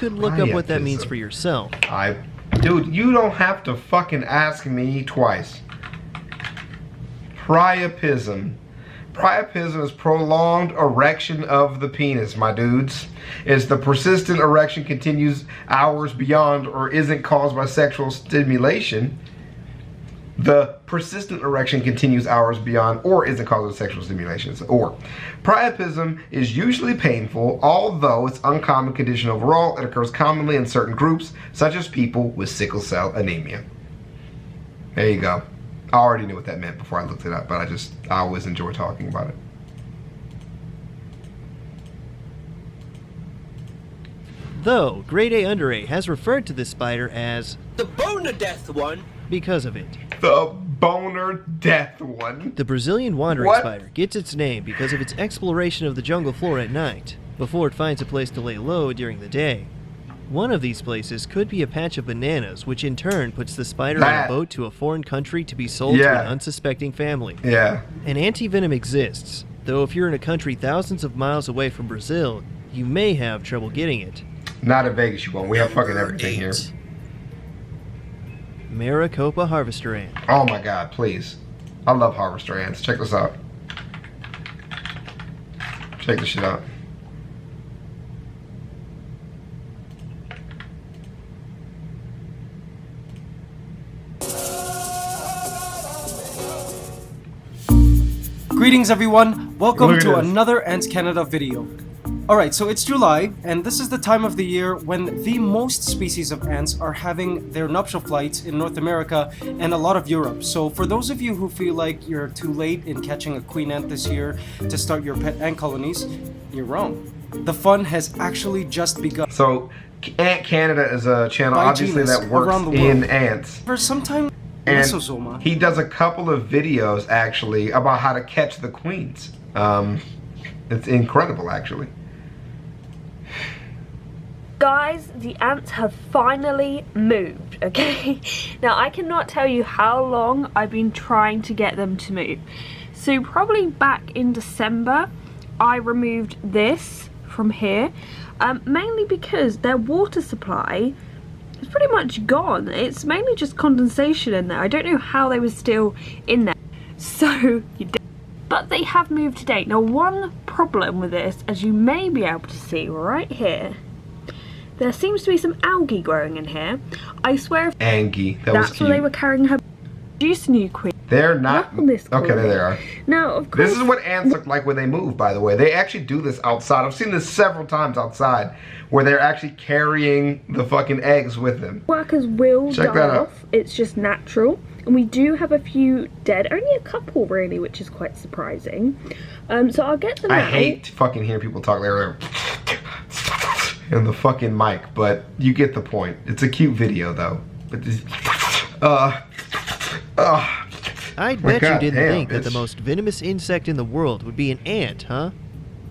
could look up what that means for yourself. Dude, you don't have to fucking ask me twice. Priapism. Priapism is prolonged erection of the penis, my dudes. It's the persistent erection continues hours beyond or isn't caused by sexual stimulation. The persistent erection continues hours beyond or isn't caused by sexual stimulation. Or priapism is usually painful, although it's an uncommon condition overall. It occurs commonly in certain groups, such as people with sickle cell anemia. There you go. I already knew what that meant before I looked it up, but I always enjoy talking about it. Though Grade A Under A has referred to this spider as the boner death one because of it. The boner death one. The Brazilian wandering spider gets its name because of its exploration of the jungle floor at night, before it finds a place to lay low during the day. One of these places could be a patch of bananas, which in turn puts the spider on a boat to a foreign country to be sold to an unsuspecting family. Yeah. An anti-venom exists, though if you're in a country thousands of miles away from Brazil, you may have trouble getting it. Not in Vegas you won't. We have fucking everything here. Maricopa harvester ant. Oh my god, please. I love harvester ants. Check this out. Check this shit out. Greetings everyone, welcome to another Ants Canada video. Alright, so it's July, and this is the time of the year when the most species of ants are having their nuptial flights in North America and a lot of Europe. So for those of you who feel like you're too late in catching a queen ant this year to start your pet ant colonies, you're wrong. The fun has actually just begun. So Ant Canada is a channel obviously that works in ants. For some time, and he does a couple of videos actually about how to catch the queens. It's incredible actually. Guys, the ants have finally moved, okay? Now I cannot tell you how long I've been trying to get them to move. So probably back in December, I removed this from here, mainly because their water supply is pretty much gone. It's mainly just condensation in there. I don't know how they were still in there. So, but they have moved today. Now one problem with this, as you may be able to see right here, there seems to be some algae growing in here. I swear algae, that's where they were carrying her juice new queen. They're not. Okay, there they are. Now, of course, this is what ants look like when they move, by the way. They actually do this outside. I've seen this several times outside, where they're actually carrying the fucking eggs with them. Workers will die off. It's just natural. And we do have a few dead. Only a couple, really, which is quite surprising. So I'll get them out. I hate fucking hearing people talk there in the fucking mic, but you get the point. It's a cute video, though. But this, I bet you didn't think that the most venomous insect in the world would be an ant, huh?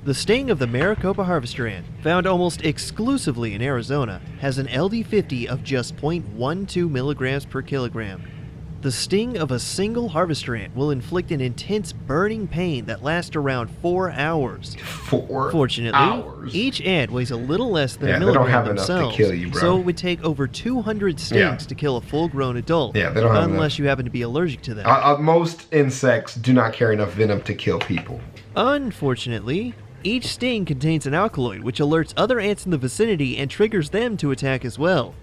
The sting of the Maricopa harvester ant, found almost exclusively in Arizona, has an LD50 of just 0.12 milligrams per kilogram. The sting of a single harvester ant will inflict an intense burning pain that lasts around 4 hours. 4 Fortunately, hours? Each ant weighs a little less than a they don't milligram have enough themselves, to kill you, bro. so it would take over 200 stings to kill a full-grown adult, they don't have unless you happen to be allergic to them. Most insects do not carry enough venom to kill people. Unfortunately, each sting contains an alkaloid which alerts other ants in the vicinity and triggers them to attack as well.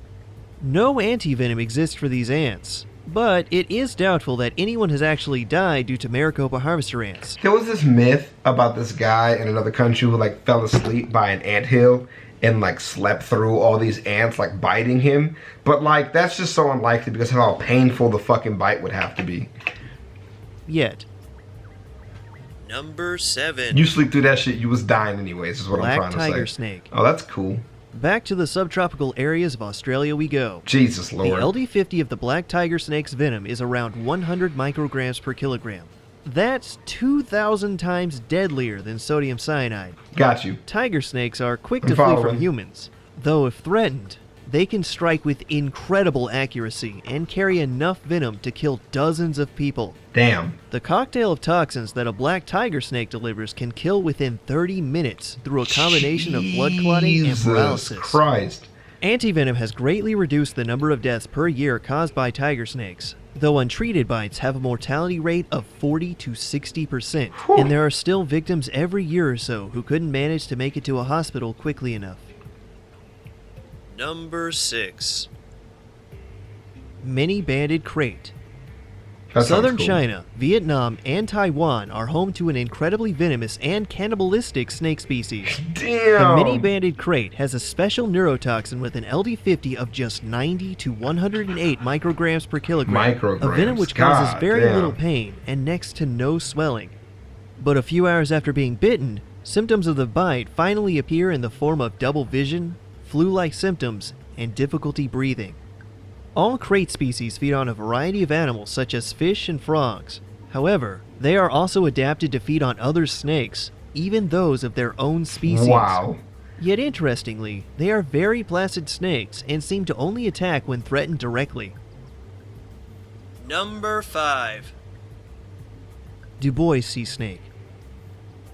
No anti-venom exists for these ants, but it is doubtful that anyone has actually died due to Maricopa harvester ants. There was this myth about this guy in another country who like fell asleep by an anthill and like slept through all these ants like biting him, but like that's just so unlikely because of how painful the fucking bite would have to be. Yet. Number 7. You sleep through that shit, you was dying anyways, is what I'm trying to say. Black tiger snake. Oh, that's cool. Back to the subtropical areas of Australia we go. Jesus Lord. The LD50 of the black tiger snake's venom is around 100 micrograms per kilogram. That's 2,000 times deadlier than sodium cyanide. Got you. Tiger snakes are quick to flee from humans, though if threatened, they can strike with incredible accuracy and carry enough venom to kill dozens of people. Damn. The cocktail of toxins that a black tiger snake delivers can kill within 30 minutes through a combination of blood clotting and paralysis. Christ. Antivenom has greatly reduced the number of deaths per year caused by tiger snakes, though untreated bites have a mortality rate of 40 to 60%, and there are still victims every year or so who couldn't manage to make it to a hospital quickly enough. Number 6. Many-banded krait. Southern China, Vietnam, and Taiwan are home to an incredibly venomous and cannibalistic snake species. Damn. The many-banded krait has a special neurotoxin with an LD50 of just 90 to 108 micrograms per kilogram, a venom which causes very little pain and next to no swelling. But a few hours after being bitten, symptoms of the bite finally appear in the form of double vision, flu-like symptoms, and difficulty breathing. All krait species feed on a variety of animals such as fish and frogs. However, they are also adapted to feed on other snakes, even those of their own species. Wow. Yet interestingly, they are very placid snakes and seem to only attack when threatened directly. Number 5. Dubois sea snake.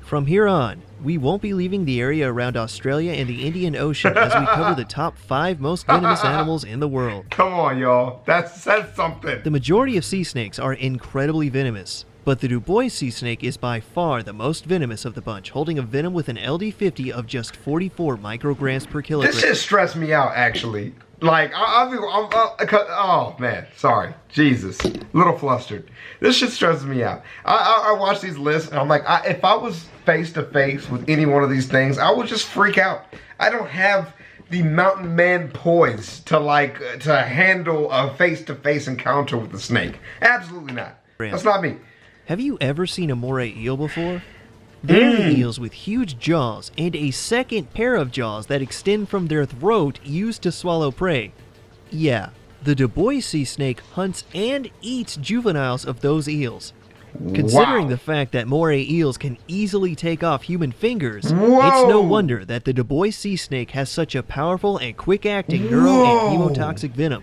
From here on, we won't be leaving the area around Australia and the Indian Ocean as we cover the top 5 most venomous animals in the world. Come on, y'all. That says something. The majority of sea snakes are incredibly venomous, but the Dubois sea snake is by far the most venomous of the bunch, holding a venom with an LD50 of just 44 micrograms per kilogram. This shit stressed me out, actually. Like, oh man, sorry, Jesus, a little flustered. This shit stresses me out. I watch these lists and I'm like, if I was face to face with any one of these things, I would just freak out. I don't have the mountain man poise to handle a face to face encounter with a snake. Absolutely not. That's not me. Have you ever seen a moray eel before? They're eels with huge jaws and a second pair of jaws that extend from their throat used to swallow prey. Yeah, the Dubois sea snake hunts and eats juveniles of those eels. Considering the fact that moray eels can easily take off human fingers, it's no wonder that the Dubois sea snake has such a powerful and quick-acting neuro and hemotoxic venom.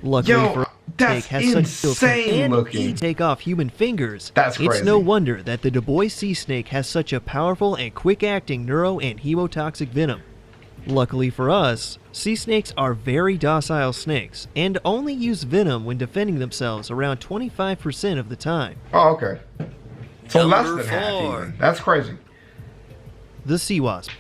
Luckily for that's has insane looking. Take off human fingers. That's crazy. It's no wonder that the Dubois sea snake has such a powerful and quick-acting neuro and hemotoxic venom. Luckily for us, sea snakes are very docile snakes and only use venom when defending themselves around 25% of the time. Oh, okay. So less Number than half 4. even. That's crazy. The sea wasp.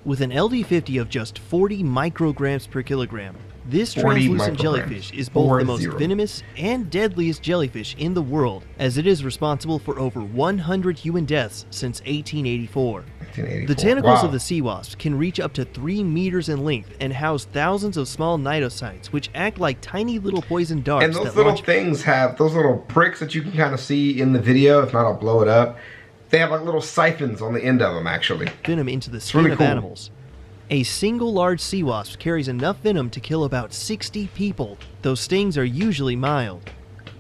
With an LD50 of just 40 micrograms per kilogram, this translucent jellyfish is both the most venomous and deadliest jellyfish in the world, as it is responsible for over 100 human deaths since 1884. The tentacles of the sea wasps can reach up to 3 meters in length and house thousands of small cnidocytes, which act like tiny little poison darts. And those little things have those little pricks that you can kind of see in the video. If not, I'll blow it up. They have like little siphons on the end of them, actually. Venom into the skin of animals. A single large sea wasp carries enough venom to kill about 60 people, though stings are usually mild.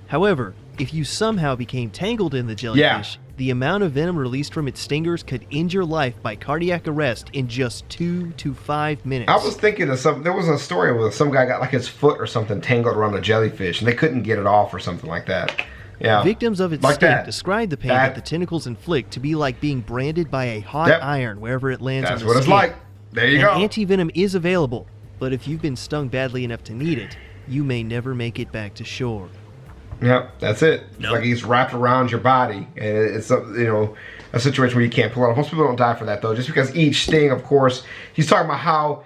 However, if you somehow became tangled in the jellyfish, the amount of venom released from its stingers could end your life by cardiac arrest in just 2 to 5 minutes. I was thinking of there was a story where some guy got like his foot or something tangled around a jellyfish and they couldn't get it off or something like that. Yeah. Victims of its sting describe the pain that the tentacles inflict to be like being branded by a hot iron wherever it lands on the skin. That's what it's like. There you go. Anti-venom is available, but if you've been stung badly enough to need it, you may never make it back to shore. Yep, that's it. It's like it's wrapped around your body, and it's a situation where you can't pull it out. Most people don't die for that though, just because each sting, of course, he's talking about how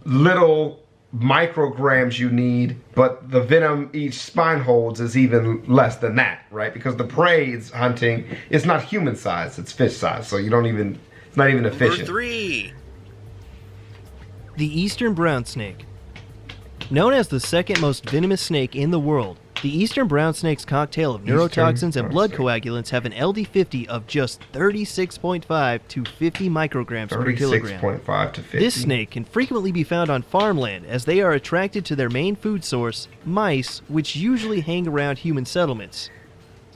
little micrograms you need, but the venom each spine holds is even less than that, right? Because the prey it's hunting, it's not human size, it's fish size, so you don't even, it's not even efficient. Number 3. The eastern brown snake. Known as the second most venomous snake in the world, the eastern brown snake's cocktail of neurotoxins and blood coagulants have an LD50 of just 36.5 to 50 micrograms per kilogram. 36.5 to 50. This snake can frequently be found on farmland as they are attracted to their main food source, mice, which usually hang around human settlements.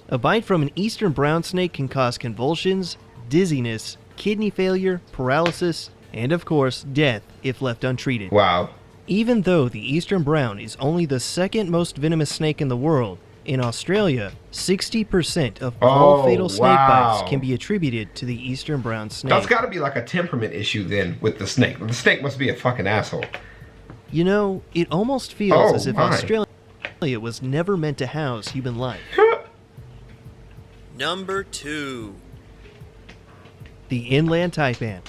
A bite from an eastern brown snake can cause convulsions, dizziness, kidney failure, paralysis, and of course, death if left untreated. Wow. Even though the eastern brown is only the second most venomous snake in the world, in Australia, 60% of all fatal snake bites can be attributed to the eastern brown snake. That's got to be like a temperament issue then with the snake. The snake must be a fucking asshole. You know, it almost feels Oh, as if my. Australia was never meant to house human life. Number 2. The inland taipan.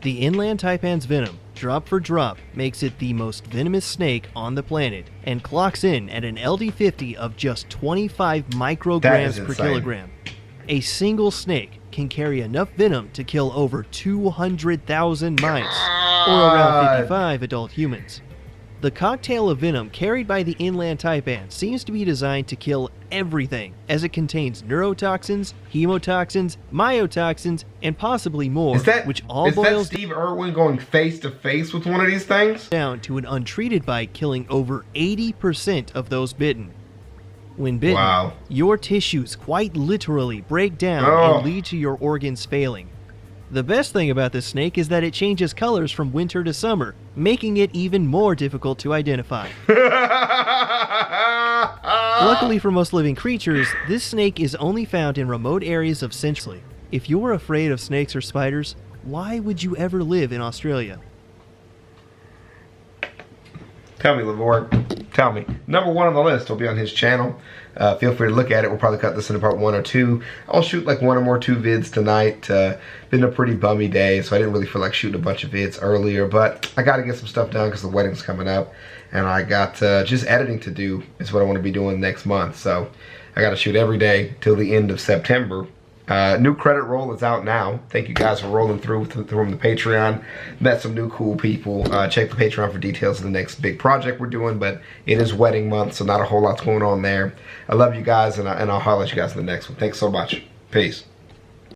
The inland taipan's venom, drop for drop, makes it the most venomous snake on the planet and clocks in at an LD50 of just 25 That is micrograms per insane. kilogram. A single snake can carry enough venom to kill over 200,000 mice, or around 55 adult humans. The cocktail of venom carried by the inland taipan seems to be designed to kill everything, as it contains neurotoxins, hemotoxins, myotoxins, and possibly more, which all is that boils Steve Irwin going face to face with one of these things? down to an untreated bite killing over 80% of those bitten. When bitten, Wow. your tissues quite literally break down Oh. and lead to your organs failing. The best thing about this snake is that it changes colors from winter to summer, making it even more difficult to identify. Luckily for most living creatures, this snake is only found in remote areas of Central. If you're afraid of snakes or spiders, why would you ever live in Australia? Tell me, Lavore. Tell me. Number 1 on the list will be on his channel. Feel free to look at it. We'll probably cut this into part 1 or 2. I'll shoot like 1 or 2 vids tonight. Been a pretty bummy day, so I didn't really feel like shooting a bunch of vids earlier. But I got to get some stuff done because the wedding's coming up. And I got just editing to do is what I want to be doing next month. So I got to shoot every day till the end of September. New credit roll is out now. Thank you guys for rolling through from the Patreon. Met some new cool people. Check the Patreon for details of the next big project we're doing, but it is wedding month, so not a whole lot's going on there. I love you guys, and I'll holler at you guys in the next one. Thanks so much. Peace.